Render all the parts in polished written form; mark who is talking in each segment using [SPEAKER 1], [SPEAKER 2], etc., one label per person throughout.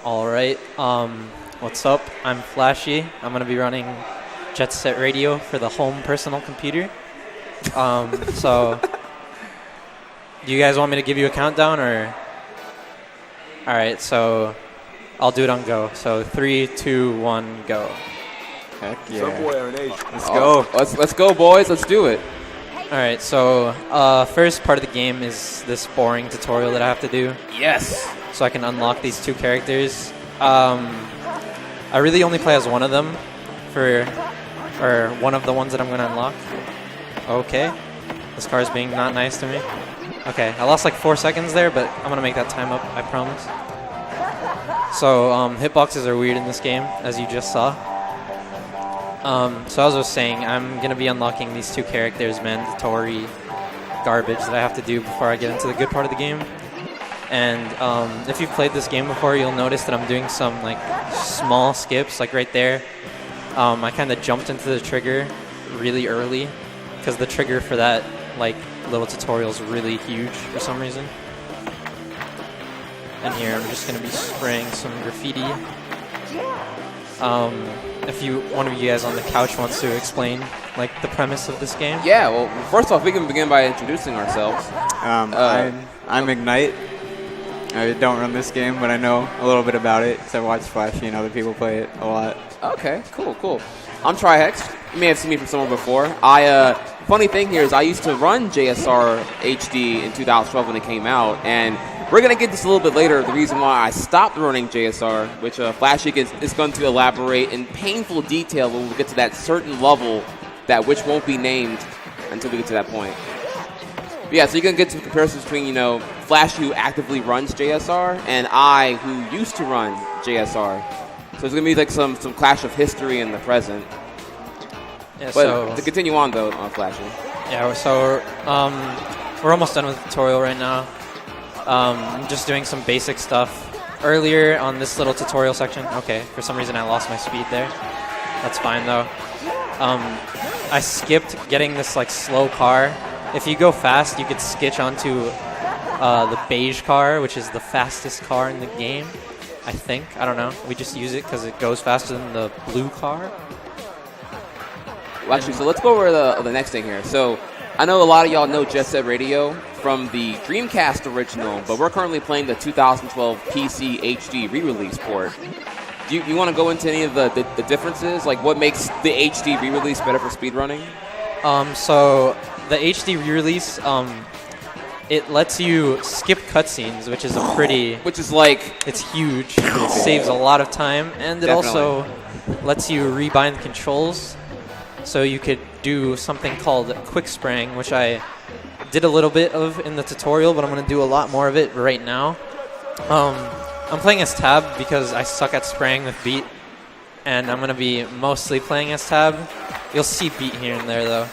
[SPEAKER 1] Alright, what's up? I'm Flashy. I'm going to be running Jet Set Radio for the home personal computer. So, do you guys want me to give you a countdown or? Alright, so I'll do it on go. So 3, 2, 1, go.
[SPEAKER 2] Heck yeah.
[SPEAKER 3] Let's go.
[SPEAKER 2] Let's go, boys. Let's do it.
[SPEAKER 1] Alright, so first part of the game is this boring tutorial that I have to do.
[SPEAKER 2] Yes.
[SPEAKER 1] So I can unlock these 2 characters. I really only play as one of them or one of the ones that I'm going to unlock. Okay. This car is being not nice to me. Okay, I lost like 4 seconds there, but I'm going to make that time up, I promise. So hitboxes are weird in this game, as you just saw. So as I was saying, I'm going to be unlocking these 2 characters, mandatory garbage that I have to do before I get into the good part of the game. And if you've played this game before, you'll notice that I'm doing some like small skips, like right there. I kind of jumped into the trigger really early because the trigger for that like little tutorial is really huge for some reason. And here I'm just going to be spraying some graffiti. If one of you guys on the couch wants to explain like the premise of this game.
[SPEAKER 2] Yeah, well, first off, we can begin by introducing ourselves.
[SPEAKER 3] I'm Ignite. I don't run this game, but I know a little bit about it because I watch Flashy and other people play it a lot.
[SPEAKER 2] Okay, cool. I'm Trihex. You may have seen me from somewhere before. Funny thing here is I used to run JSR HD in 2012 when it came out, and we're going to get this a little bit later, the reason why I stopped running JSR, which Flashy is going to elaborate in painful detail when we get to that certain level which won't be named until we get to that point. But yeah, so you can get some comparisons between, Flashy, who actively runs JSR, and I, who used to run JSR. So there's going to be like some clash of history in the present.
[SPEAKER 1] Yeah,
[SPEAKER 2] But
[SPEAKER 1] so
[SPEAKER 2] to continue on, though, on Flashy.
[SPEAKER 1] yeah, so we're almost done with the tutorial right now. I'm just doing some basic stuff. Earlier on this little tutorial section, okay, for some reason I lost my speed there. That's fine though. I skipped getting this like slow car. If you go fast, you could skitch onto the beige car, which is the fastest car in the game, I think. I don't know. We just use it because it goes faster than the blue car.
[SPEAKER 2] Well, actually, so let's go over the next thing here. So I know a lot of y'all know Jet Set Radio from the Dreamcast original, but we're currently playing the 2012 PC HD re-release port. Do you want to go into any of the differences? Like what makes the HD re-release better for speedrunning?
[SPEAKER 1] So the HD re-release, it lets you skip cutscenes, which is it's huge. It saves a lot of time, and it also lets you rebind controls. So you could do something called quick spraying, which I did a little bit of in the tutorial, but I'm going to do a lot more of it right now. I'm playing as Tab because I suck at spraying with Beat, and I'm going to be mostly playing as Tab. You'll see Beat here and there, though.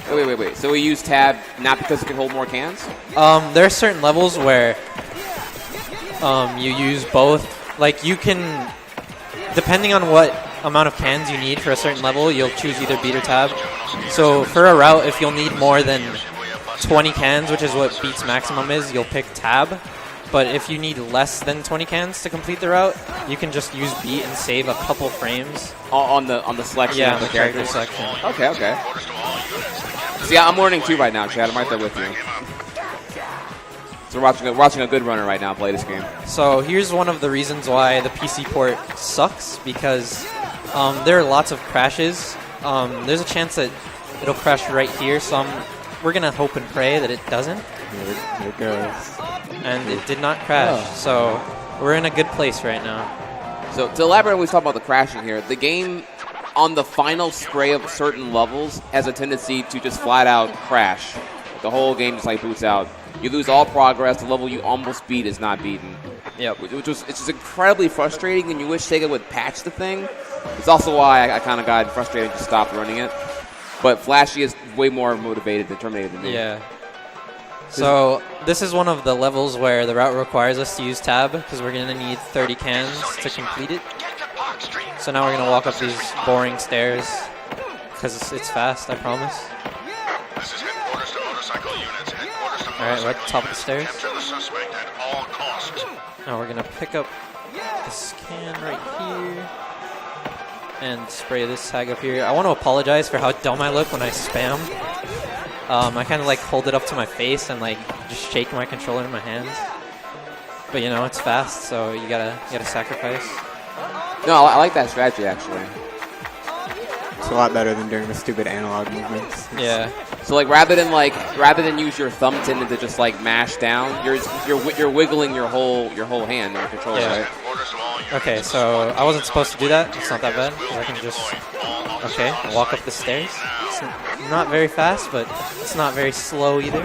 [SPEAKER 2] Wait. So we use Tab not because it can hold more cans?
[SPEAKER 1] There are certain levels where you use both. Like, you can, depending on what amount of cans you need for a certain level, you'll choose either Beat or Tab. So for a route, if you'll need more than 20 cans, which is what Beat's maximum is, you'll pick Tab. But if you need less than 20 cans to complete the route, you can just use Beat and save a couple frames.
[SPEAKER 2] On the selection
[SPEAKER 1] yeah,
[SPEAKER 2] of the
[SPEAKER 1] character
[SPEAKER 2] characters?
[SPEAKER 1] selection.
[SPEAKER 2] Okay. See, I'm learning too right now, Chad. I'm right there with you. So we're watching a good runner right now play this game.
[SPEAKER 1] So here's one of the reasons why the PC port sucks, because there are lots of crashes. There's a chance that it'll crash right here, so we're going to hope and pray that it doesn't.
[SPEAKER 3] Here it goes.
[SPEAKER 1] And it did not crash, so we're in a good place right now.
[SPEAKER 2] So to elaborate when we talk about the crashing here, the game on the final spray of certain levels has a tendency to just flat out crash. The whole game just like boots out. You lose all progress. The level you almost beat is not beaten.
[SPEAKER 1] Yep.
[SPEAKER 2] It's just incredibly frustrating, and you wish Sega would patch the thing. It's also why I kind of got frustrated and just stopped running it. But Flashy is way more motivated and determined than me.
[SPEAKER 1] Yeah. So this is one of the levels where the route requires us to use Tab, because we're going to need 30 cans to complete it. So now we're going to walk up these boring stairs, because it's fast, I promise. Alright, we're at the top of the stairs. Now we're going to pick up this can right here and spray this tag up here. I want to apologize for how dumb I look when I spam. I kind of like hold it up to my face and like just shake my controller in my hands. But you know, it's fast, so you gotta sacrifice.
[SPEAKER 2] No, I like that strategy actually.
[SPEAKER 3] It's a lot better than doing the stupid analog movements.
[SPEAKER 1] Yeah.
[SPEAKER 2] So like rather than use your thumb tendon to just like mash down, you're wiggling your whole hand in the controller, right?
[SPEAKER 1] Okay, so I wasn't supposed to do that. It's not that bad because I can just walk up the stairs. It's not very fast, but it's not very slow either.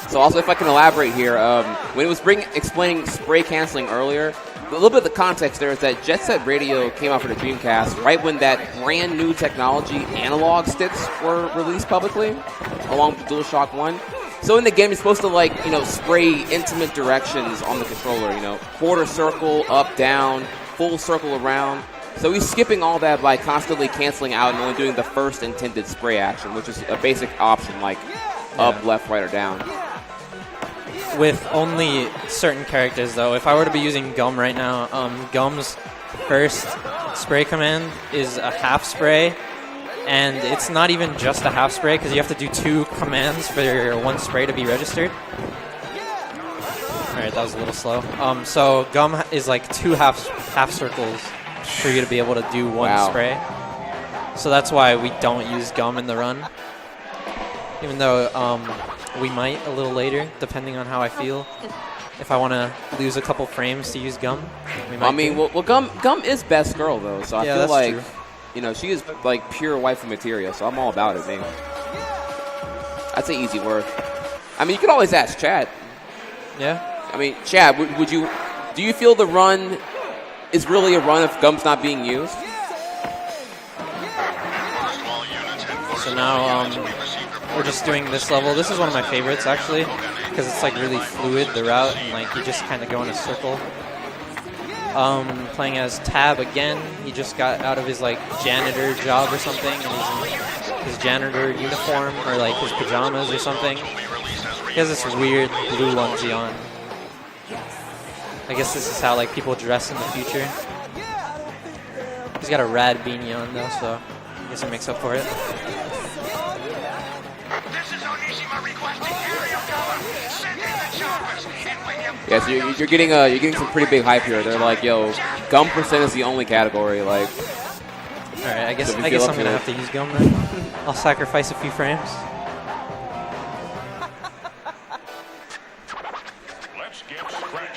[SPEAKER 2] So also, if I can elaborate here, when it was explaining spray canceling earlier, a little bit of the context there is that Jet Set Radio came out for the Dreamcast right when that brand new technology analog sticks were released publicly, along with DualShock 1. So in the game, you're supposed to like, you know, spray intimate directions on the controller, you know, quarter circle, up, down, full circle around. So he's skipping all that by constantly canceling out and only doing the first intended spray action, which is a basic option like up, left, right, or down.
[SPEAKER 1] With only certain characters, though. If I were to be using Gum right now, Gum's first spray command is a half spray, and it's not even just a half spray because you have to do 2 commands for your 1 spray to be registered. Alright, that was a little slow. So Gum is like 2 half circles for you to be able to do 1 spray. So that's why we don't use Gum in the run. Even though we might a little later, depending on how I feel. If I want to lose a couple frames to use Gum, we might.
[SPEAKER 2] I mean, well, Gum is best girl though, so I feel like true. You know, she is like pure waifu material, so I'm all about it, man. That's an easy word. I mean, you could always ask Chad.
[SPEAKER 1] Yeah.
[SPEAKER 2] I mean, Chad, do you feel the run is really a run if Gum's not being used?
[SPEAKER 1] So now we're just doing this level. This is one of my favorites, actually, because it's like really fluid, the route, and like you just kind of go in a circle. Playing as Tab again. He just got out of his like janitor job or something, and he's in his janitor uniform or like his pajamas or something. He has this weird blue onesie on. I guess this is how like people dress in the future. He's got a rad beanie on though, so I guess it makes up for it.
[SPEAKER 2] Yeah, so you're getting some pretty big hype here. They're like, yo, Gum percent is the only category. Like,
[SPEAKER 1] all right, I guess I'm gonna have to use Gum then. I'll sacrifice a few frames.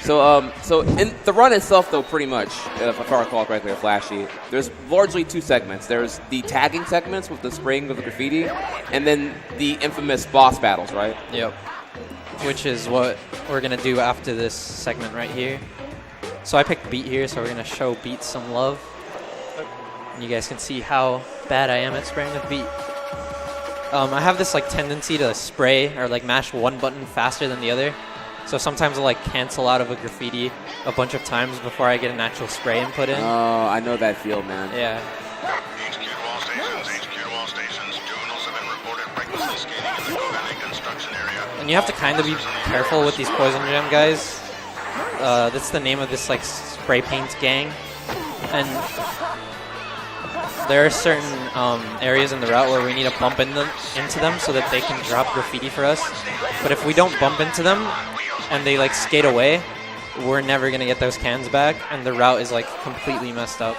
[SPEAKER 2] So in the run itself, though, pretty much, if I recall correctly, or Flashy, there's largely 2 segments. There's the tagging segments with the spraying of the graffiti, and then the infamous boss battles, right?
[SPEAKER 1] Yep. Which is what we're going to do after this segment right here. So I picked Beat here, so we're going to show Beat some love. And you guys can see how bad I am at spraying with Beat. I have this like tendency to spray or like mash one button faster than the other. So sometimes I'll like cancel out of a graffiti a bunch of times before I get an actual spray input in.
[SPEAKER 2] Oh, I know that feel, man.
[SPEAKER 1] Yeah. And you have to kind of be careful with these poison gem guys. That's the name of this like spray paint gang. And there are certain areas in the route where we need to bump into them so that they can drop graffiti for us. But if we don't bump into them and they like skate away, we're never gonna get those cans back, and the route is like completely messed up.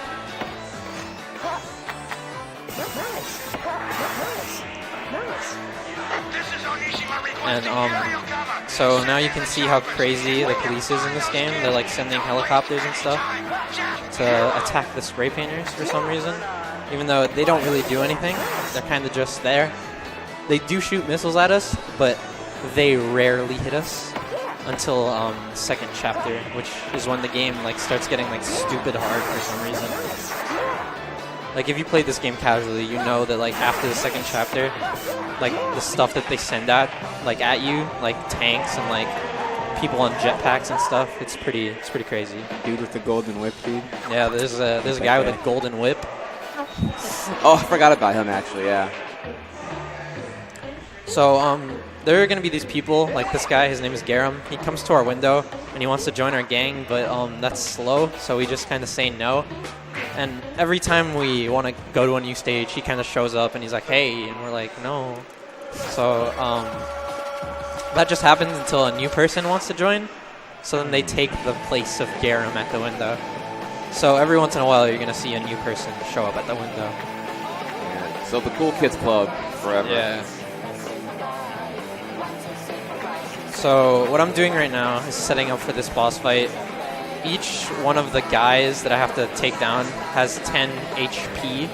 [SPEAKER 1] And so now you can see how crazy the police is in this game. They're like sending helicopters and stuff to attack the spray painters for some reason, even though they don't really do anything. They're kind of just there. They do shoot missiles at us, but they rarely hit us until second chapter, which is when the game like starts getting like stupid hard for some reason. Like if you played this game casually, you know that like after the second chapter, like the stuff that they send at you, like tanks and like people on jetpacks and stuff, it's pretty crazy.
[SPEAKER 3] Dude with the golden whip, dude.
[SPEAKER 1] Yeah, there's a guy with a golden whip.
[SPEAKER 2] Oh, I forgot about him actually. Yeah.
[SPEAKER 1] So there are going to be these people, like this guy, his name is Garam. He comes to our window, and he wants to join our gang, but that's slow, so we just kind of say no. And every time we want to go to a new stage, he kind of shows up, and he's like, hey, and we're like, no. So that just happens until a new person wants to join, so then they take the place of Garam at the window. So every once in a while, you're going to see a new person show up at the window.
[SPEAKER 2] Yeah. So the Cool Kids Club forever.
[SPEAKER 1] Yeah. So what I'm doing right now is setting up for this boss fight. Each one of the guys that I have to take down has 10 HP.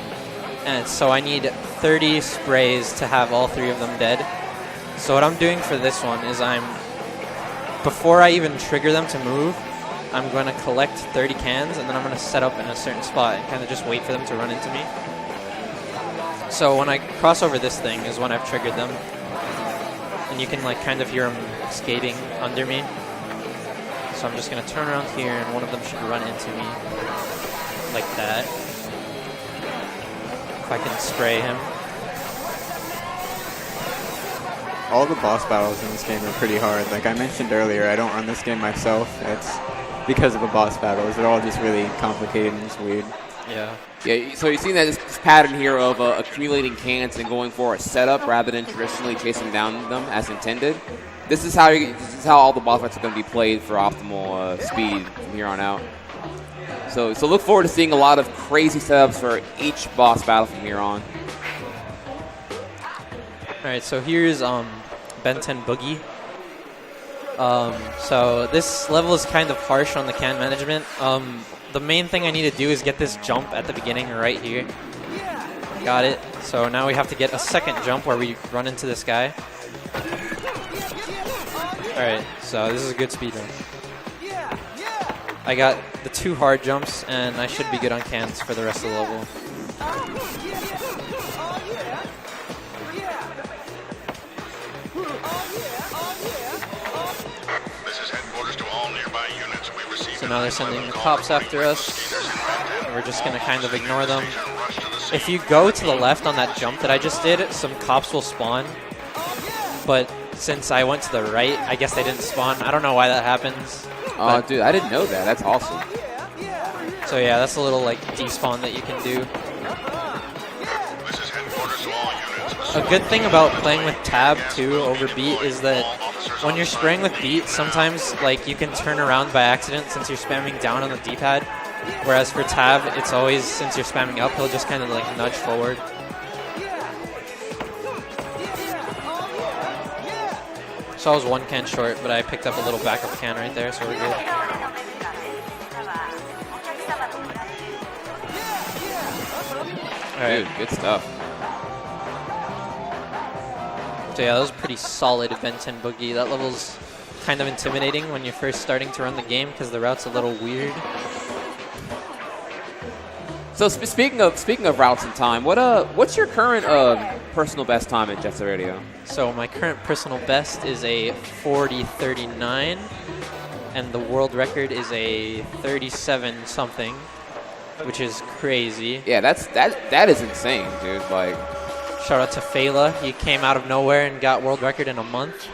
[SPEAKER 1] And so I need 30 sprays to have all 3 of them dead. So what I'm doing for this one is before I even trigger them to move, I'm going to collect 30 cans, and then I'm going to set up in a certain spot and kind of just wait for them to run into me. So when I cross over this thing is when I've triggered them. And you can like kind of hear them skating under me. So I'm just going to turn around here, and one of them should run into me. Like that. If I can spray him.
[SPEAKER 3] All the boss battles in this game are pretty hard. Like I mentioned earlier, I don't run this game myself. It's because of the boss battles. They're all just really complicated and just weird.
[SPEAKER 2] Yeah. Yeah, so you've seen that this pattern here of accumulating cans and going for a setup rather than traditionally chasing down them as intended. This is how all the boss fights are going to be played for optimal speed from here on out. So look forward to seeing a lot of crazy setups for each boss battle from here on.
[SPEAKER 1] All right, so here's Ben 10 Boogie. So this level is kind of harsh on the can management. The main thing I need to do is get this jump at the beginning right here. Got it. So now we have to get a second jump where we run into this guy. Alright, so this is a good speedrun. I got the 2 hard jumps, and I should be good on cans for the rest of the level. So now they're sending the cops after us. And we're just going to kind of ignore them. If you go to the left on that jump that I just did, some cops will spawn. But since I went to the right, I guess they didn't spawn. I don't know why that happens.
[SPEAKER 2] Oh, dude, I didn't know that. That's awesome.
[SPEAKER 1] So yeah, that's a little like despawn that you can do. A good thing about playing with tab too over beat is that when you're spraying with beat, sometimes like you can turn around by accident since you're spamming down on the D-pad. Whereas for tab, it's always, since you're spamming up, he'll just kind of like nudge forward. So I was 1 can short, but I picked up a little backup can right there, so we're good. All right.
[SPEAKER 2] Dude, good stuff.
[SPEAKER 1] So yeah, that was pretty solid Ben 10 Boogie. That level's kind of intimidating when you're first starting to run the game because the route's a little weird.
[SPEAKER 2] So speaking of routes and time, what's your current personal best time at Jet Set Radio?
[SPEAKER 1] So my current personal best is a 40:39, and the world record is a 37 something, which is crazy.
[SPEAKER 2] Yeah, that is insane, dude. Like,
[SPEAKER 1] shout out to Fela. He came out of nowhere and got world record in a month.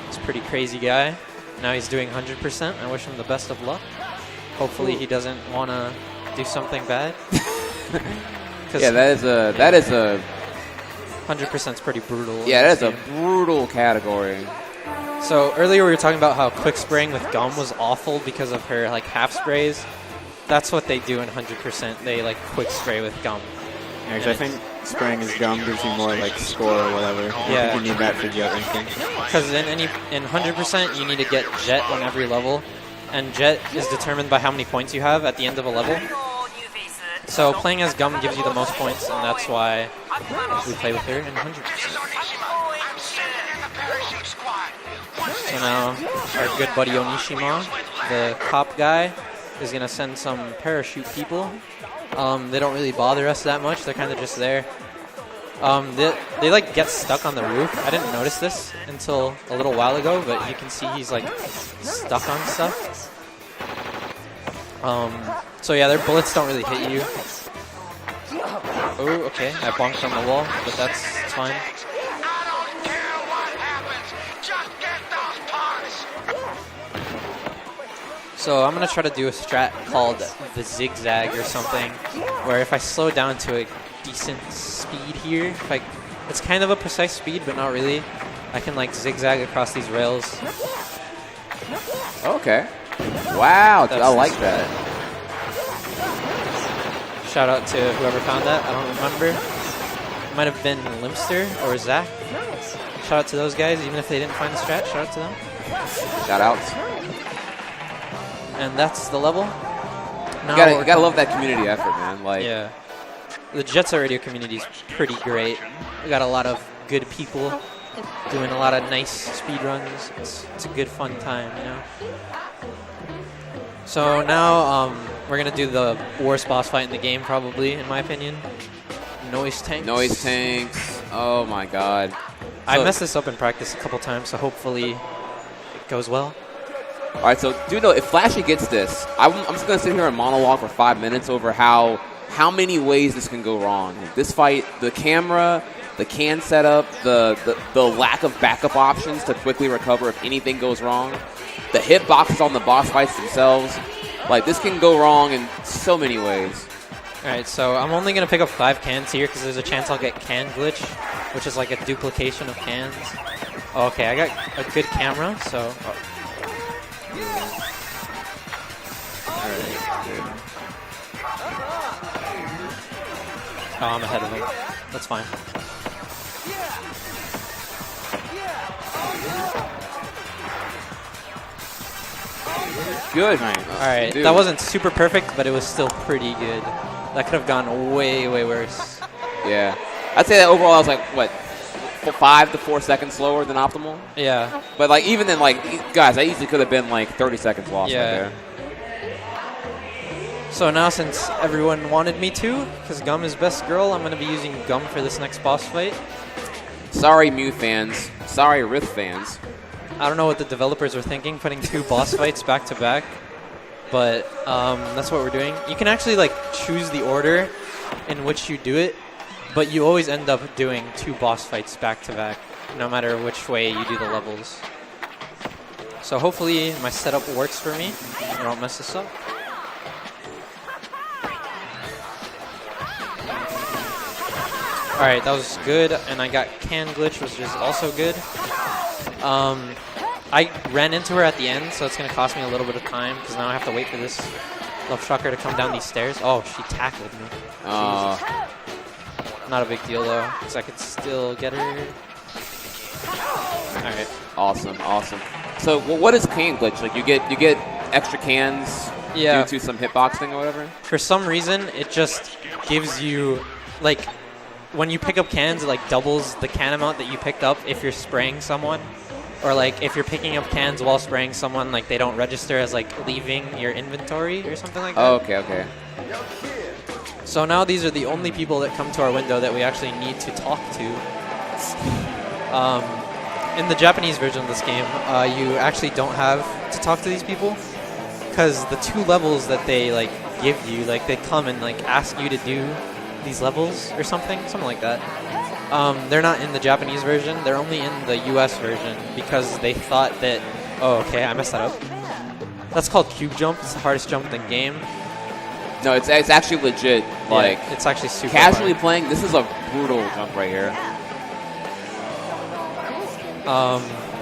[SPEAKER 1] He's a pretty crazy guy. Now he's doing 100%. I wish him the best of luck. Hopefully he doesn't want to do something bad.
[SPEAKER 2] Yeah, that is a
[SPEAKER 1] 100% is pretty brutal.
[SPEAKER 2] Yeah, that is a brutal category.
[SPEAKER 1] So earlier we were talking about how quick spraying with gum was awful because of her like half sprays. That's what they do in 100%. They like quick spray with gum.
[SPEAKER 3] Yeah, 'cause I think spraying his gum gives you more like score or whatever.
[SPEAKER 1] Yeah.
[SPEAKER 3] You need that for jet ranking.
[SPEAKER 1] Because in 100% you need to get jet on every level, and jet is determined by how many points you have at the end of a level. So playing as gum gives you the most points, and that's why we play with her in 100%. So now our good buddy Onishima, the cop guy, is going to send some parachute people. They don't really bother us that much. They're kind of just there. They like get stuck on the roof. I didn't notice this until a little while ago, but you can see he's like stuck on stuff. So yeah, their bullets don't really hit you. Oh, okay. I bonked on the wall, but that's fine. So I'm going to try to do a strat called the zigzag or something, where if I slow down to a decent speed here, it's kind of a precise speed, but not really, I can like zigzag across these rails.
[SPEAKER 2] Okay. Wow, I like that.
[SPEAKER 1] Shout out to whoever found that. I don't remember. It might have been Limpster or Zach. Shout out to those guys, even if they didn't find the strat. Shout out to them.
[SPEAKER 2] Shout outs.
[SPEAKER 1] And that's the level.
[SPEAKER 2] Now you gotta love that community effort, man. Like,
[SPEAKER 1] yeah. The Jet Set Radio community is pretty great. We got a lot of good people doing a lot of nice speed runs. It's a good fun time, you know. So now we're gonna do the worst boss fight in the game, probably, in my opinion. Noise tanks.
[SPEAKER 2] Noise tanks. Oh my god.
[SPEAKER 1] I messed this up in practice a couple times, so hopefully it goes well.
[SPEAKER 2] All right, so do know if Flashy gets this, I'm just gonna sit here and monologue for 5 minutes over how many ways this can go wrong. This fight, the camera, the can setup, the lack of backup options to quickly recover if anything goes wrong, the hitboxes on the boss fights themselves. Like, this can go wrong in so many ways.
[SPEAKER 1] All right, so I'm only going to pick up 5 cans here because there's a chance I'll get can glitch, which is like a duplication of cans. Oh, okay, I got a good camera, so... Oh, I'm ahead of him. That's fine.
[SPEAKER 2] Good.
[SPEAKER 1] Alright, that wasn't super perfect, but it was still pretty good. That could have gone way, way worse.
[SPEAKER 2] Yeah. I'd say that overall I was like, what, 5 to 4 seconds slower than optimal?
[SPEAKER 1] Yeah.
[SPEAKER 2] But like even then, like, guys, that easily could have been like 30 seconds lost right there.
[SPEAKER 1] So now since everyone wanted me to, because Gum is best girl, I'm going to be using Gum for this next boss fight.
[SPEAKER 2] Sorry, Mew fans. Sorry, Rift fans.
[SPEAKER 1] I don't know what the developers were thinking, putting 2 boss fights back to back, but that's what we're doing. You can actually like choose the order in which you do it, but you always end up doing 2 boss fights back to back, no matter which way you do the levels. So hopefully my setup works for me. I don't mess this up. Alright, that was good, and I got can glitch, which is also good. I ran into her at the end, so it's going to cost me a little bit of time, because now I have to wait for this Love Shocker to come down these stairs. Oh, she tackled me. Not a big deal, though, because I could still get her. Alright.
[SPEAKER 2] Awesome, awesome. So, what is can glitch? Like, you get extra cans due to some hitboxing or whatever?
[SPEAKER 1] For some reason, it just gives you, like, when you pick up cans, it, like, doubles the can amount that you picked up if you're spraying someone. Or, like, if you're picking up cans while spraying someone, like, they don't register as, like, leaving your inventory or something like that.
[SPEAKER 2] Oh, okay, okay.
[SPEAKER 1] So now these are the only people that come to our window that we actually need to talk to. In the Japanese version of this game, you actually don't have to talk to these people, because the 2 levels that they, like, give you, like, they come and, like, ask you to do these levels or something like that. They're not in the Japanese version. They're only in the US version because they thought that... Oh, okay, I messed that up. That's called cube jump. It's the hardest jump in the game.
[SPEAKER 2] No, it's actually legit. Like,
[SPEAKER 1] yeah, it's actually super
[SPEAKER 2] casually
[SPEAKER 1] hard.
[SPEAKER 2] playing, this is a brutal jump right here.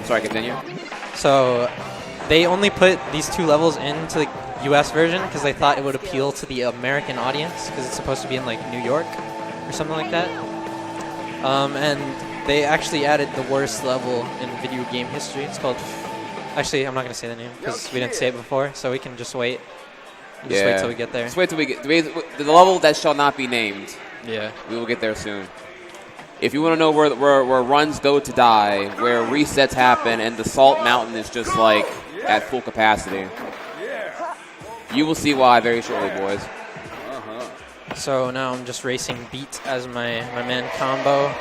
[SPEAKER 2] Sorry, continue.
[SPEAKER 1] So they only put these 2 levels into the US version because they thought it would appeal to the American audience because it's supposed to be in, like, New York or something like that. And they actually added the worst level in video game history. It's called... Actually, I'm not going to say the name because we didn't say it before, so we can just wait. Just wait till we get there.
[SPEAKER 2] Just wait till we get... The level that shall not be named.
[SPEAKER 1] Yeah.
[SPEAKER 2] We will get there soon. If you want to know where runs go to die, where resets happen, and the Salt Mountain is just, like, at full capacity, you will see why very shortly, boys.
[SPEAKER 1] So now I'm just racing Beat as my man Combo.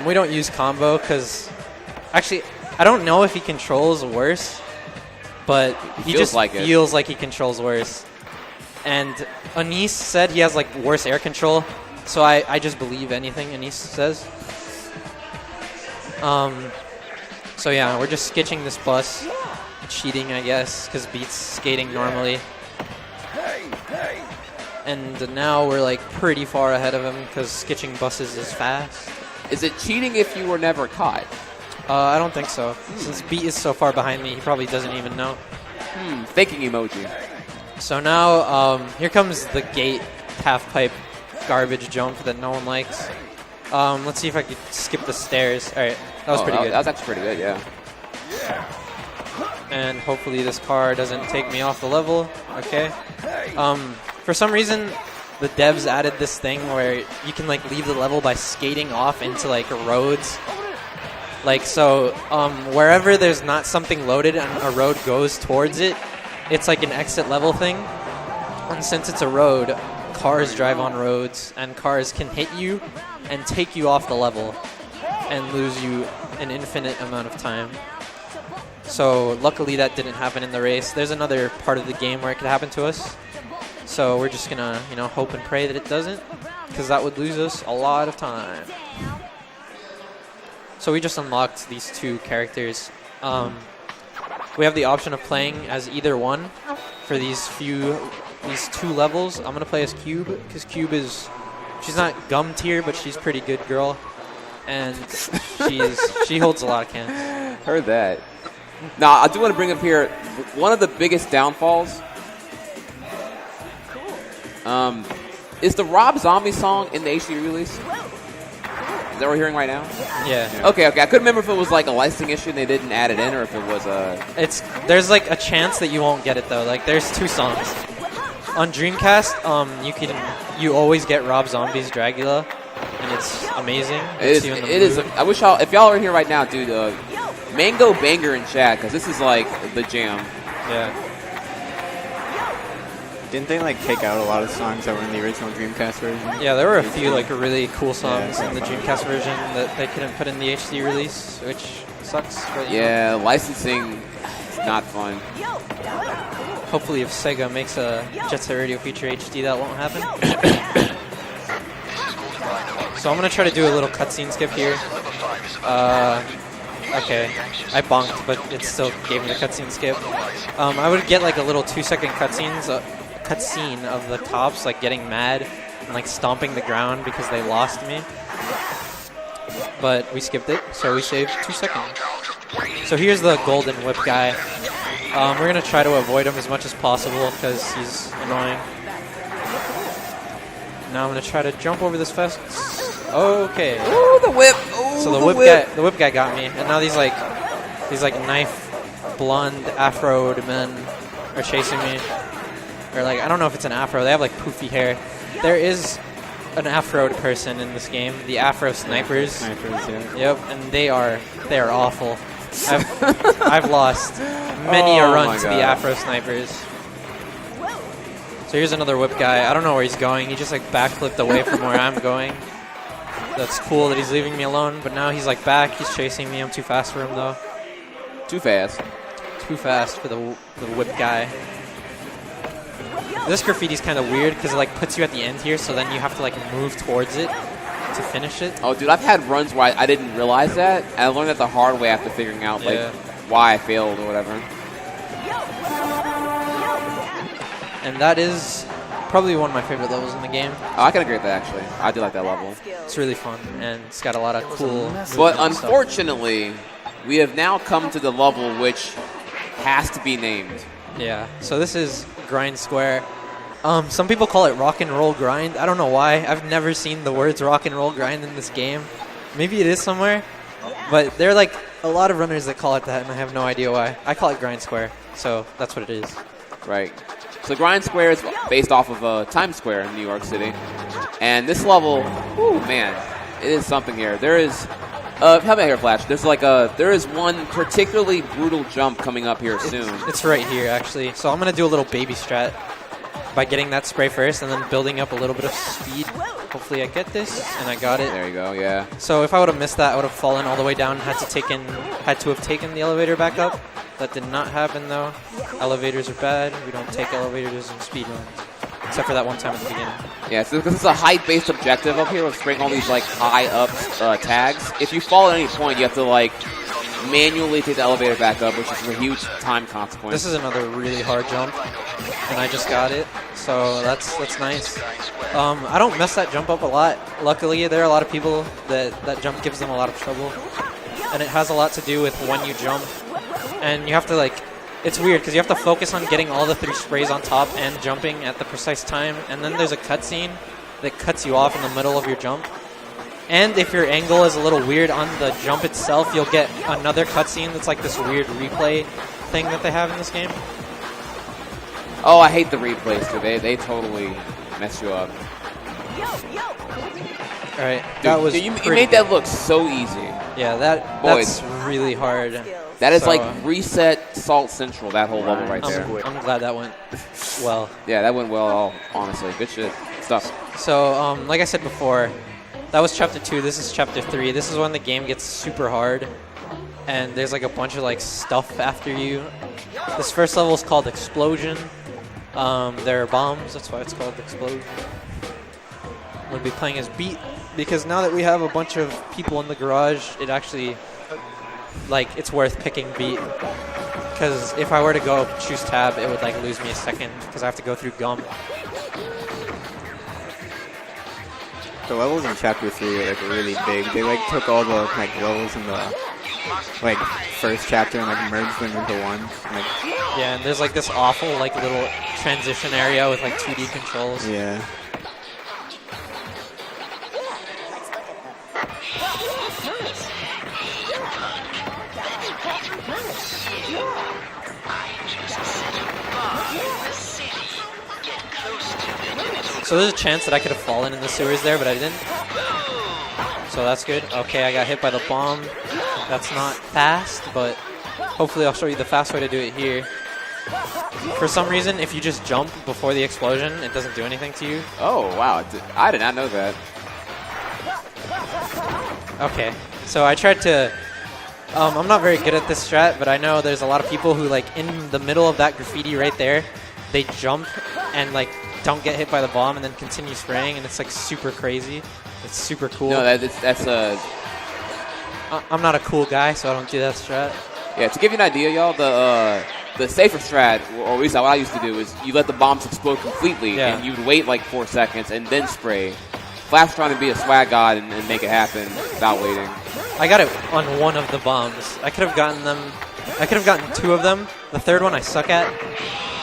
[SPEAKER 1] We don't use Combo because... Actually, I don't know if he controls worse, but he just feels like he controls worse. And Anis said he has, like, worse air control, so I just believe anything Anis says. So yeah, we're just skitching this bus, cheating, I guess, because Beat's skating normally. And now we're like pretty far ahead of him because skitching buses is fast.
[SPEAKER 2] Is it cheating if you were never caught?
[SPEAKER 1] I don't think so. Since Beat is so far behind me, he probably doesn't even know.
[SPEAKER 2] Thinking emoji.
[SPEAKER 1] So now here comes the gate half-pipe garbage jump that no one likes. Let's see if I could skip the stairs. All right, that was pretty good.
[SPEAKER 2] That was actually pretty good, yeah.
[SPEAKER 1] And hopefully this car doesn't take me off the level. Okay. For some reason, the devs added this thing where you can like leave the level by skating off into like roads. Like so, wherever there's not something loaded and a road goes towards it, it's like an exit level thing. And since it's a road, cars drive on roads, and cars can hit you and take you off the level and lose you an infinite amount of time. So luckily that didn't happen in the race. There's another part of the game where it could happen to us. So we're just gonna, hope and pray that it doesn't, because that would lose us a lot of time. So we just unlocked these two characters. We have the option of playing as either one for these two levels. I'm gonna play as Cube because Cube she's not gum tier, but she's pretty good girl, and she holds a lot of cans.
[SPEAKER 2] Heard that. Now I do want to bring up here one of the biggest downfalls. Is the Rob Zombie song in the HD release? That we're hearing right now?
[SPEAKER 1] Yeah.
[SPEAKER 2] Okay. I couldn't remember if it was like a licensing issue and they didn't add it in, or if it was
[SPEAKER 1] There's like a chance that you won't get it though. Like there's two songs on Dreamcast. You always get Rob Zombie's Dragula, and it's amazing.
[SPEAKER 2] It is. I wish if y'all are here right now, dude. Mango banger in chat because this is like the jam.
[SPEAKER 1] Yeah.
[SPEAKER 3] Didn't they like take out a lot of songs that were in the original Dreamcast version?
[SPEAKER 1] Yeah, there were a few like really cool songs in the Dreamcast version that they couldn't put in the HD release, which sucks. But,
[SPEAKER 2] licensing is not fun.
[SPEAKER 1] Hopefully, if Sega makes a Jet Set Radio Feature HD, that won't happen. So I'm gonna try to do a little cutscene skip here. Okay, I bonked, but it still gave me the cutscene skip. I would get like a little 2-second cutscene of the cops like getting mad and like stomping the ground because they lost me. But we skipped it, so we saved 2 seconds. So here's the golden whip guy. We're gonna try to avoid him as much as possible because he's annoying. Now I'm gonna try to jump over this fence. Okay.
[SPEAKER 2] Ooh, the whip! Ooh,
[SPEAKER 1] so the whip guy got me, and now these knife blonde afroed men are chasing me. Or like I don't know if it's an afro. They have like poofy hair. There is an afroed person in this game. The Afro Snipers.
[SPEAKER 3] Snipers, yeah.
[SPEAKER 1] Yep, and they are awful. I've lost many a run to the Afro Snipers. So here's another whip guy. I don't know where he's going. He just like backflipped away from where I'm going. That's cool that he's leaving me alone, but now he's like back. He's chasing me. I'm too fast for him though.
[SPEAKER 2] Too fast.
[SPEAKER 1] Too fast for the whip guy. This graffiti's kind of weird because it like puts you at the end here, so then you have to like move towards it to finish it.
[SPEAKER 2] Oh, dude, I've had runs where I didn't realize that, and I learned that the hard way after figuring out like why I failed or whatever.
[SPEAKER 1] And that is probably one of my favorite levels in the game.
[SPEAKER 2] Oh, I can agree with that, actually. I do like that level.
[SPEAKER 1] It's really fun, and it's got a lot of cool
[SPEAKER 2] But unfortunately, we have now come to the level which has to be named.
[SPEAKER 1] Yeah, so this is Grind Square. Some people call it Rock and Roll Grind. I don't know why. I've never seen the words Rock and Roll Grind in this game. Maybe it is somewhere, but there are like a lot of runners that call it that, and I have no idea why. I call it Grind Square, so that's what it is.
[SPEAKER 2] Right. So Grind Square is based off of Times Square in New York City. And this level, whew, man, it is something here. There is, how about here, Flash? There is one particularly brutal jump coming up here soon.
[SPEAKER 1] It's right here, actually. So I'm going to do a little baby strat by getting that spray first and then building up a little bit of speed. Hopefully I get this, and I got it.
[SPEAKER 2] There you go, yeah.
[SPEAKER 1] So if I would have missed that, I would have fallen all the way down and had to have taken the elevator back up. That did not happen, though. Elevators are bad. We don't take elevators in speedruns, except for that one time at the beginning.
[SPEAKER 2] Yeah, so because it's a height-based objective up here with spraying all these like high-up tags. If you fall at any point, you have to like manually take the elevator back up, which is a huge time consequence.
[SPEAKER 1] This is another really hard jump, and I just got it, so that's nice. I don't mess that jump up a lot. Luckily, there are a lot of people that jump gives them a lot of trouble, and it has a lot to do with when you jump, and you have to like. It's weird because you have to focus on getting all the 3 sprays on top and jumping at the precise time, and then there's a cutscene that cuts you off in the middle of your jump. And if your angle is a little weird on the jump itself, you'll get another cutscene that's like this weird replay thing that they have in this game.
[SPEAKER 2] Oh, I hate the replays too. They totally mess you up.
[SPEAKER 1] All right, that was
[SPEAKER 2] you made that look so easy.
[SPEAKER 1] Yeah, that's really hard.
[SPEAKER 2] That is like reset Salt Central, that whole level right there.
[SPEAKER 1] I'm glad that went well.
[SPEAKER 2] Yeah, that went well, honestly. Good shit. Stuff.
[SPEAKER 1] So, like I said before, that was Chapter 2. This is Chapter 3. This is when the game gets super hard, and there's like a bunch of like stuff after you. This first level is called Explosion. There are bombs. That's why it's called Explosion. I'm going to be playing as Beat, because now that we have a bunch of people in the garage, it actually... like, it's worth picking Beat, because if I were to go choose Tab, it would like lose me a second because I have to go through Gum.
[SPEAKER 3] The levels in Chapter 3 are like really big. They like took all the like levels in the like first chapter and like merged them into one. Like,
[SPEAKER 1] yeah, and there's like this awful like little transition area with like 2D controls.
[SPEAKER 3] Yeah.
[SPEAKER 1] So there's a chance that I could have fallen in the sewers there, but I didn't. So that's good. Okay, I got hit by the bomb. That's not fast, but hopefully I'll show you the fast way to do it here. For some reason, if you just jump before the explosion, it doesn't do anything to you.
[SPEAKER 2] Oh, wow. I did not know that.
[SPEAKER 1] Okay, so I tried to... I'm not very good at this strat, but I know there's a lot of people who, like, in the middle of that graffiti right there, they jump and, like, don't get hit by the bomb and then continue spraying, and it's, like, super crazy. It's super cool.
[SPEAKER 2] No, that's a...
[SPEAKER 1] I'm not a cool guy, so I don't do that strat.
[SPEAKER 2] Yeah, to give you an idea, y'all, the safer strat, or at least what I used to do, is you let the bombs explode completely, and you'd wait, like, 4 seconds and then spray. Flash trying to be a swag god and make it happen without waiting.
[SPEAKER 1] I got it on one of the bombs. I could have gotten them. I could have gotten 2 of them. The third one I suck at,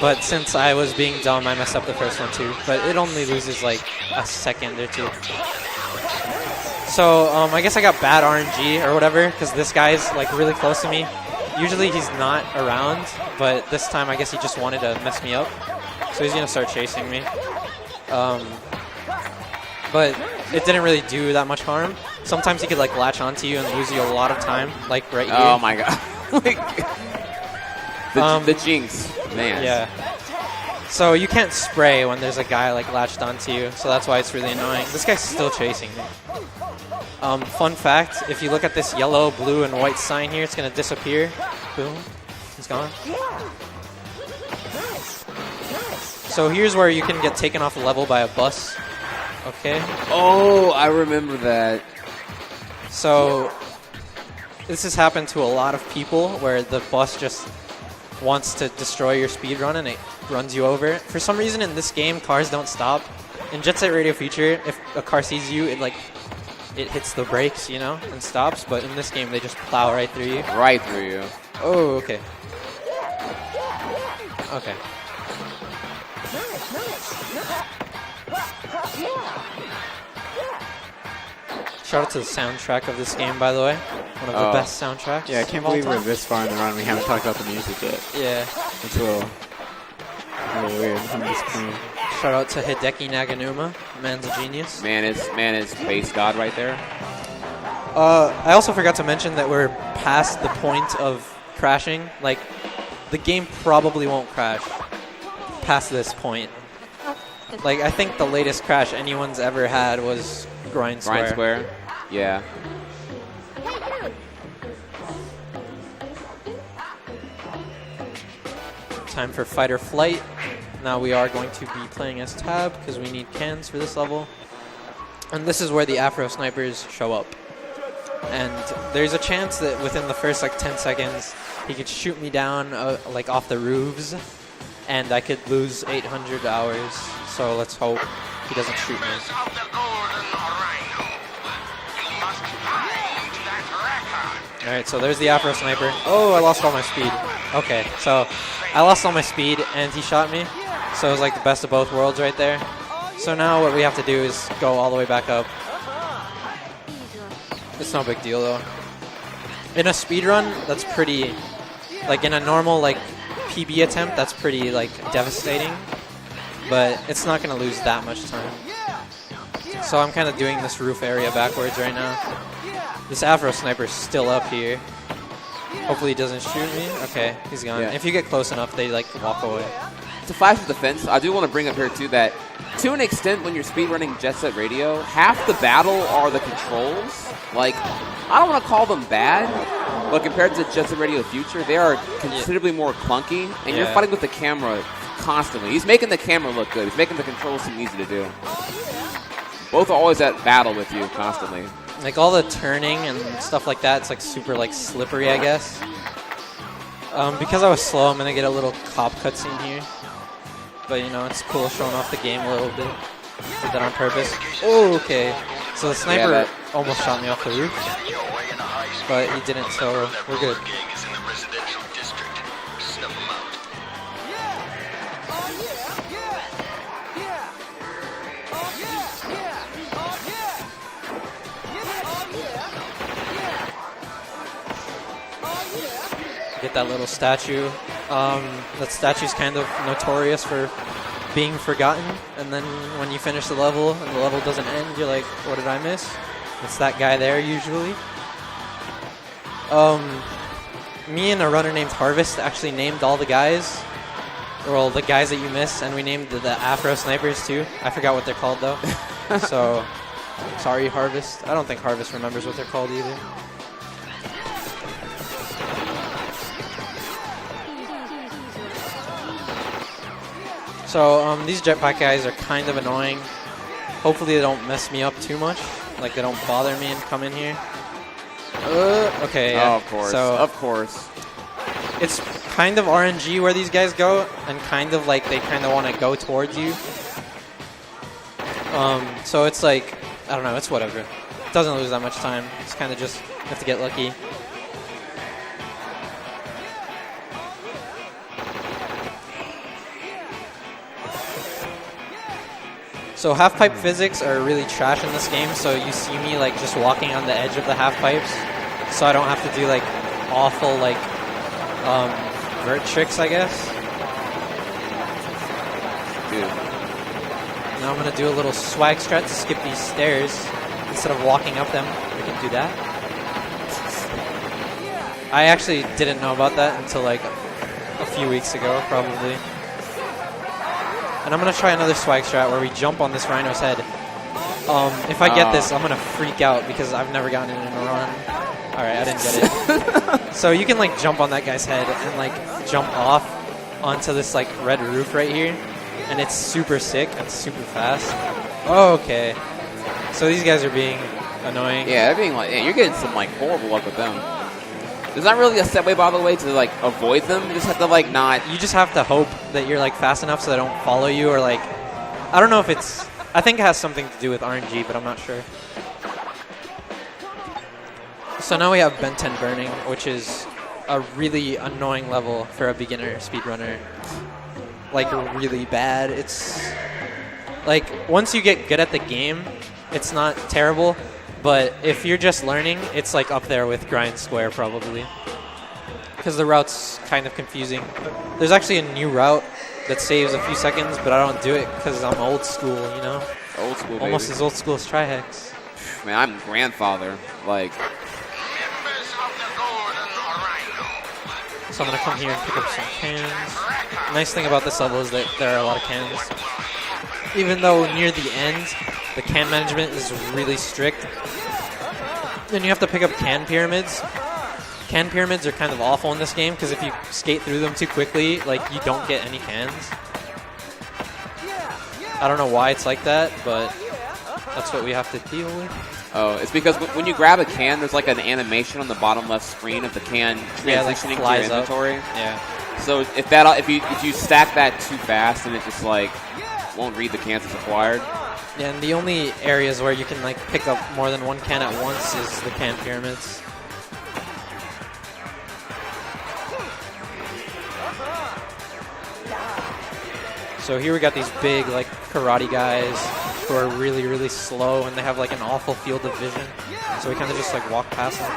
[SPEAKER 1] but since I was being dumb, I messed up the first one too. But it only loses like a second or 2. So I guess I got bad RNG or whatever because this guy's like really close to me. Usually he's not around, but this time I guess he just wanted to mess me up. So he's gonna start chasing me. But it didn't really do that much harm. Sometimes he could like latch onto you and lose you a lot of time, like right here.
[SPEAKER 2] Oh my god. the jinx, man.
[SPEAKER 1] Yeah. So you can't spray when there's a guy like latched onto you, so that's why it's really annoying. This guy's still chasing me. Fun fact, if you look at this yellow, blue, and white sign here, it's going to disappear. Boom. It's gone. So here's where you can get taken off the level by a bus. Okay.
[SPEAKER 2] Oh, I remember that.
[SPEAKER 1] So this has happened to a lot of people where the bus just wants to destroy your speed run and it runs you over. For some reason in this game, cars don't stop. In Jet Set Radio Future, if a car sees you, it hits the brakes, you know, and stops. But in this game, they just plow right through you.
[SPEAKER 2] Right through you.
[SPEAKER 1] Oh, okay. Okay. Shout out to the soundtrack of this game, by the way. One of the best soundtracks.
[SPEAKER 3] Yeah, I can't believe we're this far in the run. We haven't talked about the music yet.
[SPEAKER 1] Yeah.
[SPEAKER 3] It's a little weird. I'm disappointed.
[SPEAKER 1] Shout out to Hideki Naganuma. Man's a genius.
[SPEAKER 2] Man is base god right there.
[SPEAKER 1] I also forgot to mention that we're past the point of crashing. Like, the game probably won't crash past this point. Like, I think the latest crash anyone's ever had was Grind Square.
[SPEAKER 2] Grind Square? Yeah.
[SPEAKER 1] Time for Fight or Flight. Now we are going to be playing as Tab because we need cans for this level. And this is where the Afro Snipers show up. And there's a chance that within the first like 10 seconds, he could shoot me down like off the roofs, and I could lose 800 hours. So let's hope he doesn't shoot me. All right, so there's the Afro Sniper. Oh, I lost all my speed. Okay, so I lost all my speed, and he shot me. So it was like the best of both worlds right there. So now what we have to do is go all the way back up. It's no big deal though. In a speedrun, that's pretty, like in a normal like PB attempt, that's pretty like devastating. But it's not gonna lose that much time. So I'm kind of doing this roof area backwards right now. This Afro Sniper's still up here. Hopefully he doesn't shoot me. Okay, he's gone.
[SPEAKER 2] Yeah.
[SPEAKER 1] If you get close enough, they like walk away.
[SPEAKER 2] To Flash's defense, I do want to bring up here too that to an extent when you're speedrunning Jet Set Radio, half the battle are the controls. Like, I don't want to call them bad, but compared to Jet Set Radio Future, they are considerably more clunky, and you're fighting with the camera constantly. He's making the camera look good. He's making the controls seem easy to do. Both are always at battle with you constantly.
[SPEAKER 1] Like all the turning and stuff like that, it's like super like slippery, I guess. Because I was slow, I'm gonna get a little cop cutscene here. But you know, it's cool showing off the game a little bit. Did that on purpose. Oh, okay. So the sniper almost shot me off the roof, but he didn't, so we're good. Get that little statue. That statue's kind of notorious for being forgotten, and then when you finish the level and the level doesn't end, you're like, what did I miss? It's that guy there usually. Me and a runner named Harvest actually named all the guys, well, the guys that you missed, and we named the Afro Snipers too. I forgot what they're called though. So, sorry Harvest. I don't think Harvest remembers what they're called either. So these jetpack guys are kind of annoying. Hopefully they don't mess me up too much. Like they don't bother me and come in here. Okay. Yeah.
[SPEAKER 2] Oh, of course.
[SPEAKER 1] So
[SPEAKER 2] of course.
[SPEAKER 1] It's kind of RNG where these guys go, and kind of like they kind of want to go towards you. So it's like, I don't know. It's whatever. It doesn't lose that much time. It's kind of just you have to get lucky. So half-pipe physics are really trash in this game, so you see me like just walking on the edge of the half-pipes, so I don't have to do like awful like vert tricks, I guess.
[SPEAKER 2] Dude.
[SPEAKER 1] Now I'm going to do a little swag strat to skip these stairs. Instead of walking up them, we can do that. I actually didn't know about that until like a few weeks ago, probably. And I'm going to try another swag strat where we jump on this rhino's head. If I get this, I'm going to freak out because I've never gotten it in a run. Alright, I didn't get it. So you can like jump on that guy's head and like jump off onto this like red roof right here. And it's super sick and super fast. Okay. So these guys are being annoying.
[SPEAKER 2] Yeah, they're being like, you're getting some like horrible luck with them. There's not really a set way, by the way, to like avoid them. You just have to like not.
[SPEAKER 1] You just have to hope that you're like fast enough so they don't follow you, or like, I don't know if it's. I think it has something to do with RNG, but I'm not sure. So now we have Ben 10 Burning, which is a really annoying level for a beginner speedrunner. Like really bad. It's like once you get good at the game, it's not terrible. But if you're just learning, it's like up there with Grind Square probably. Because the route's kind of confusing. There's actually a new route that saves a few seconds, but I don't do it because I'm old school, you know?
[SPEAKER 2] Old school, baby.
[SPEAKER 1] Almost as old school as Trihex.
[SPEAKER 2] Man, I'm grandfather. Like.
[SPEAKER 1] So I'm going to come here and pick up some cans. Nice thing about this level is that there are a lot of cans. Even though near the end, the can management is really strict. Then you have to pick up can pyramids. Can pyramids are kind of awful in this game because if you skate through them too quickly, like you don't get any cans. I don't know why it's like that, but that's what we have to deal with.
[SPEAKER 2] Oh, it's because when you grab a can, there's like an animation on the bottom left screen of the can transitioning to your inventory.
[SPEAKER 1] Up. Yeah.
[SPEAKER 2] So if you stack that too fast, then it just like won't read the cans as acquired.
[SPEAKER 1] Yeah, and the only areas where you can like pick up more than one can at once is the can pyramids. So here we got these big like karate guys who are really, really slow, and they have like an awful field of vision. So we kind of just like walk past them.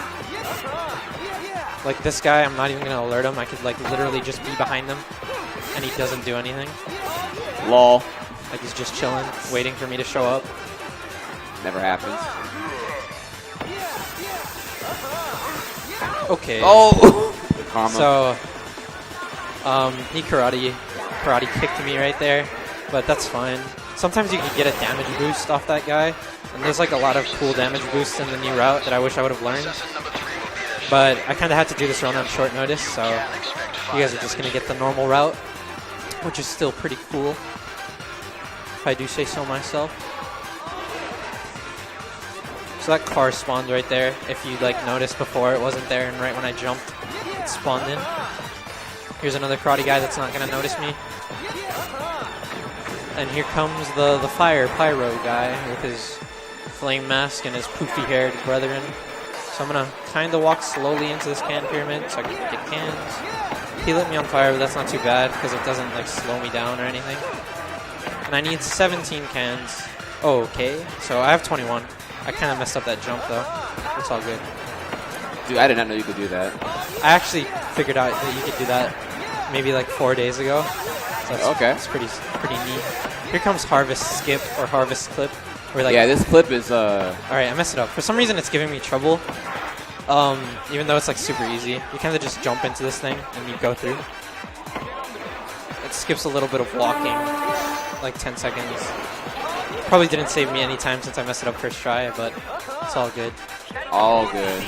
[SPEAKER 1] Like this guy, I'm not even gonna alert him. I could like literally just be behind him, and he doesn't do anything.
[SPEAKER 2] Lol.
[SPEAKER 1] Like he's just chilling, waiting for me to show up.
[SPEAKER 2] Never happens.
[SPEAKER 1] Okay.
[SPEAKER 2] Oh. Karma.
[SPEAKER 1] So, he karate kicked me right there, but that's fine. Sometimes you can get a damage boost off that guy, and there's like a lot of cool damage boosts in the new route that I wish I would have learned. But I kind of had to do this run on short notice, so you guys are just going to get the normal route, which is still pretty cool, if I do say so myself. So that car spawned right there. If you like noticed before, it wasn't there, and right when I jumped, it spawned in. Here's another karate guy that's not going to notice me. And here comes the fire pyro guy with his flame mask and his poofy-haired brethren. So I'm going to kind of walk slowly into this can pyramid so I can get cans. He lit me on fire, but that's not too bad because it doesn't like slow me down or anything. And I need 17 cans. Oh, okay. So I have 21. I kind of messed up that jump, though. It's all good.
[SPEAKER 2] Dude, I did not know you could do that.
[SPEAKER 1] I actually figured out that you could do that maybe like 4 days ago. So that's,
[SPEAKER 2] okay.
[SPEAKER 1] It's pretty neat. Here comes Harvest Skip or Harvest Clip. Where like,
[SPEAKER 2] yeah, this clip is...
[SPEAKER 1] Alright, I messed it up. For some reason, it's giving me trouble. Even though it's like super easy. You kind of just jump into this thing and you go through. It skips a little bit of walking. Like 10 seconds. Probably didn't save me any time since I messed it up first try, but it's all good.
[SPEAKER 2] All good.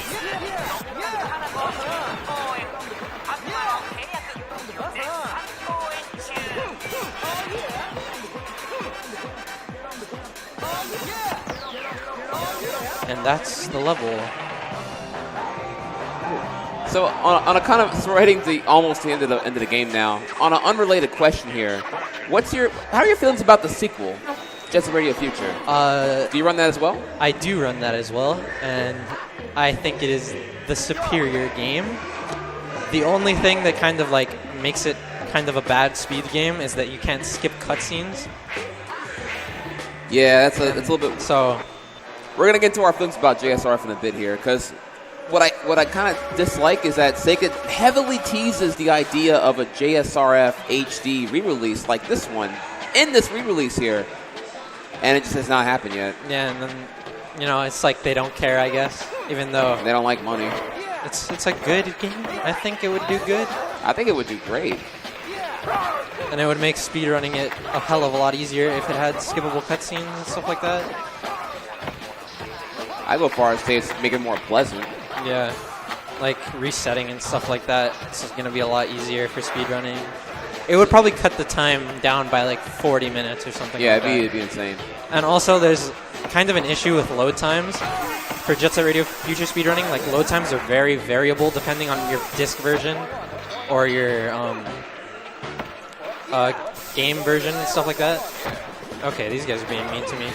[SPEAKER 1] And that's the level.
[SPEAKER 2] So on a kind of, so we're heading to almost the end of the game now. On an unrelated question here, how are your feelings about the sequel, Jet Set Radio Future? Do you run that as well?
[SPEAKER 1] I do run that as well, and I think it is the superior game. The only thing that kind of like makes it kind of a bad speed game is that you can't skip cutscenes.
[SPEAKER 2] Yeah, that's a little bit.
[SPEAKER 1] So
[SPEAKER 2] we're gonna get into our feelings about JSRF in a bit here, because what I kind of dislike is that Sega heavily teases the idea of a JSRF HD re-release like this one in this re-release here, and it just has not happened yet.
[SPEAKER 1] Yeah, and then it's like they don't care, I guess, even though
[SPEAKER 2] they don't like money.
[SPEAKER 1] It's a good game. I think it would do good.
[SPEAKER 2] I think it would do great.
[SPEAKER 1] And it would make speedrunning it a hell of a lot easier if it had skippable cutscenes and stuff like that.
[SPEAKER 2] I go far as to say make it more pleasant.
[SPEAKER 1] Yeah, like resetting and stuff like that. It's going to be a lot easier for speedrunning. It would probably cut the time down by like 40 minutes or something like that.
[SPEAKER 2] Yeah, it'd be insane.
[SPEAKER 1] And also there's kind of an issue with load times. For Jet Set Radio Future speedrunning, like load times are very variable depending on your disc version or your game version and stuff like that. Okay, these guys are being mean to me.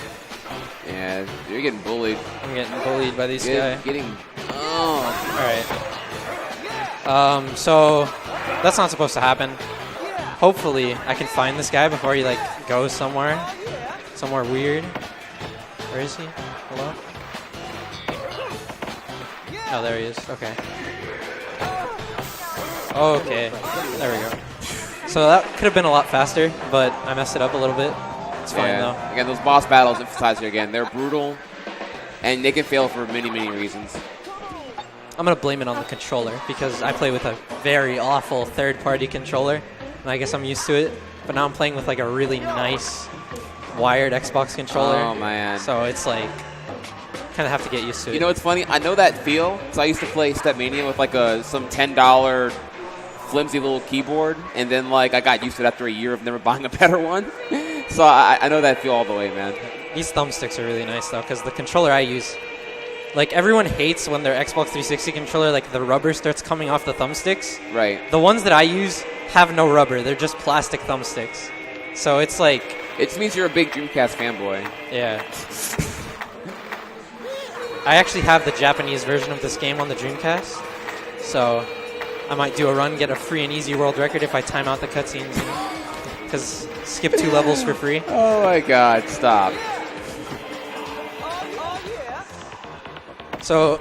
[SPEAKER 2] Yeah, you're getting bullied.
[SPEAKER 1] I'm getting bullied by these guys. Alright. So that's not supposed to happen. Hopefully I can find this guy before he like goes somewhere weird. Where is he? Hello? Oh, there he is. Okay. Okay. There we go. So that could have been a lot faster, but I messed it up a little bit. It's fine, though.
[SPEAKER 2] Again, those boss battles emphasize here again. They're brutal, and they can fail for many, many reasons.
[SPEAKER 1] I'm going to blame it on the controller, because I play with a very awful third-party controller, and I guess I'm used to it. But now I'm playing with like a really nice wired Xbox controller.
[SPEAKER 2] Oh, man.
[SPEAKER 1] So it's like, kind of have to get used to it.
[SPEAKER 2] You know what's funny? I know that feel, because I used to play Stepmania with like some $10 flimsy little keyboard, and then like I got used to it after a year of never buying a better one. So I know that feel all the way, man.
[SPEAKER 1] These thumbsticks are really nice though, because the controller I use like everyone hates when their Xbox 360 controller, like the rubber starts coming off the thumbsticks.
[SPEAKER 2] Right.
[SPEAKER 1] The ones that I use have no rubber. They're just plastic thumbsticks. So it's like...
[SPEAKER 2] It means you're a big Dreamcast fanboy.
[SPEAKER 1] Yeah. I actually have the Japanese version of this game on the Dreamcast. So I might do a run, get a free and easy world record if I time out the cutscenes. Because skip 2 levels for free.
[SPEAKER 2] Oh my god, stop.
[SPEAKER 1] So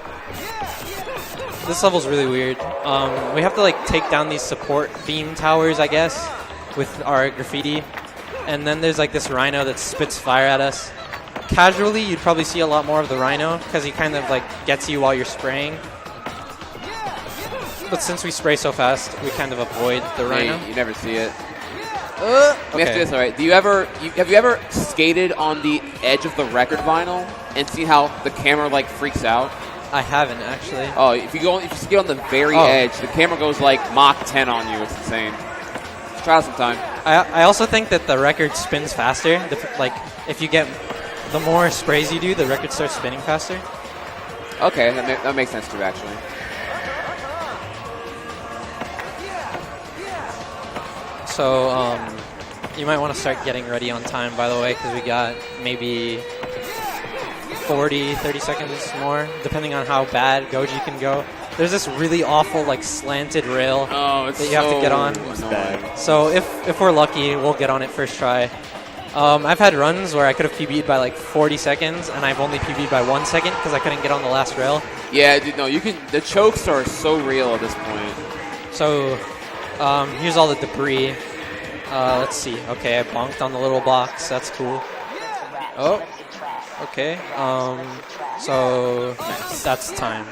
[SPEAKER 1] this level's really weird. We have to like take down these support beam towers, I guess, with our graffiti. And then there's like this rhino that spits fire at us. Casually, you'd probably see a lot more of the rhino because he kind of like gets you while you're spraying. But since we spray so fast, we kind of avoid the rhino.
[SPEAKER 2] You never see it. Let me ask you this, all right? Have you ever skated on the edge of the record vinyl and seen how the camera like freaks out?
[SPEAKER 1] I haven't actually.
[SPEAKER 2] Oh, if you skate on the very edge, the camera goes like Mach 10 on you. It's insane. Just try it sometime.
[SPEAKER 1] I also think that the record spins faster. Like if you get the more sprays you do, the record starts spinning faster.
[SPEAKER 2] Okay, that makes sense too, actually.
[SPEAKER 1] So you might want to start getting ready on time, by the way, because we got maybe 30 seconds more, depending on how bad Goji can go. There's this really awful, like, slanted rail that you have to get on. So if we're lucky, we'll get on it first try. I've had runs where I could have PB'd by, like, 40 seconds, and I've only PB'd by 1 second because I couldn't get on the last rail.
[SPEAKER 2] Yeah, dude, no, you can. The chokes are so real at this point.
[SPEAKER 1] So here's all the debris. Let's see. Okay, I bonked on the little box. That's cool. Oh, okay. So that's time.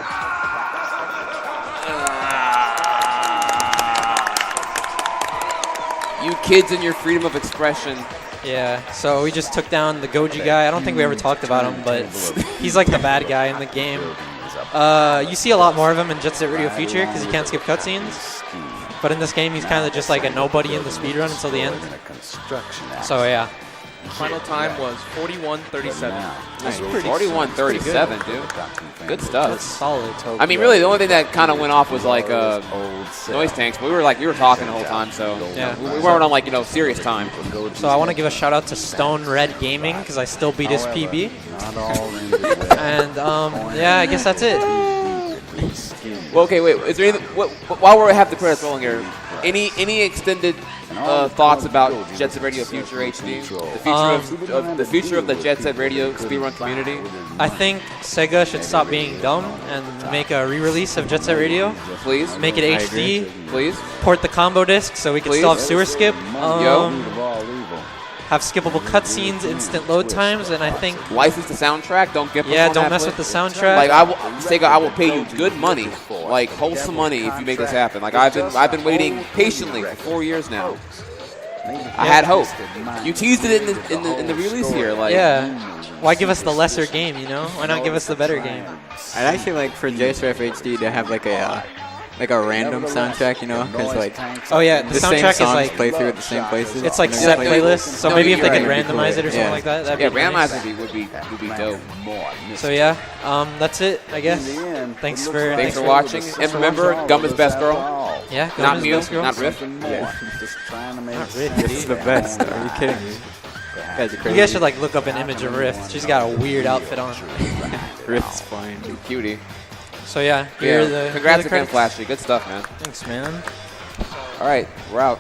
[SPEAKER 2] You kids and your freedom of expression.
[SPEAKER 1] Yeah, so we just took down the Goji guy. I don't think we ever talked about him, but he's like the bad guy in the game. You see a lot more of him in Jet Set Radio Future because he can't skip cutscenes. But in this game, he's kind of just like a nobody in the speedrun until the end. So yeah.
[SPEAKER 4] Final time was 41:37.
[SPEAKER 2] Nice. 41:37, dude. Good stuff.
[SPEAKER 1] That's solid.
[SPEAKER 2] I mean, really, the only thing that kind of went off was like noise tanks. But we were talking the whole time, so
[SPEAKER 1] yeah.
[SPEAKER 2] We weren't on like serious time.
[SPEAKER 1] So I want to give a shout out to Stone Red Gaming because I still beat his PB. And yeah, I guess that's it.
[SPEAKER 2] Well, okay, wait. Is there anything? While we have the credits rolling here, any extended thoughts about Jet Set Radio Future HD? The future of the Jet Set Radio speedrun community?
[SPEAKER 1] I think Sega should stop being dumb and make a re-release of Jet Set Radio.
[SPEAKER 2] Please.
[SPEAKER 1] Make it HD.
[SPEAKER 2] Please.
[SPEAKER 1] Port the combo disc so we can still have sewer skip. Have skippable cutscenes, instant load times, and I think
[SPEAKER 2] license the soundtrack. Don't get
[SPEAKER 1] don't mess with the soundtrack.
[SPEAKER 2] Like Sega, I will pay you good money, like wholesome money, if you make this happen. Like I've been waiting patiently for 4 years now. I had hope. You teased it in the release here. Like
[SPEAKER 1] why give us the lesser game? You know, why not give us the better game?
[SPEAKER 3] I'd actually like for JSRF HD to have like a random soundtrack, you know, because like
[SPEAKER 1] the soundtrack is like
[SPEAKER 3] play through at the same places.
[SPEAKER 1] It's like set playlists, so maybe if they could randomize it or something like that, that'd be nice.
[SPEAKER 2] Randomize would be dope.
[SPEAKER 1] So yeah, that's it, I guess. Thanks for
[SPEAKER 2] watching, and remember, Gum is best girl.
[SPEAKER 1] Yeah,
[SPEAKER 2] not Mew, not Riff.
[SPEAKER 1] Not Riff.
[SPEAKER 3] It's the best. Are you kidding me?
[SPEAKER 1] You guys should like look up an image of Riff. She's got a weird outfit on.
[SPEAKER 3] Riff's fine.
[SPEAKER 2] Cutie.
[SPEAKER 1] So yeah,
[SPEAKER 2] congrats again, Flashy. Good stuff, man.
[SPEAKER 1] Thanks, man.
[SPEAKER 2] All right, we're out.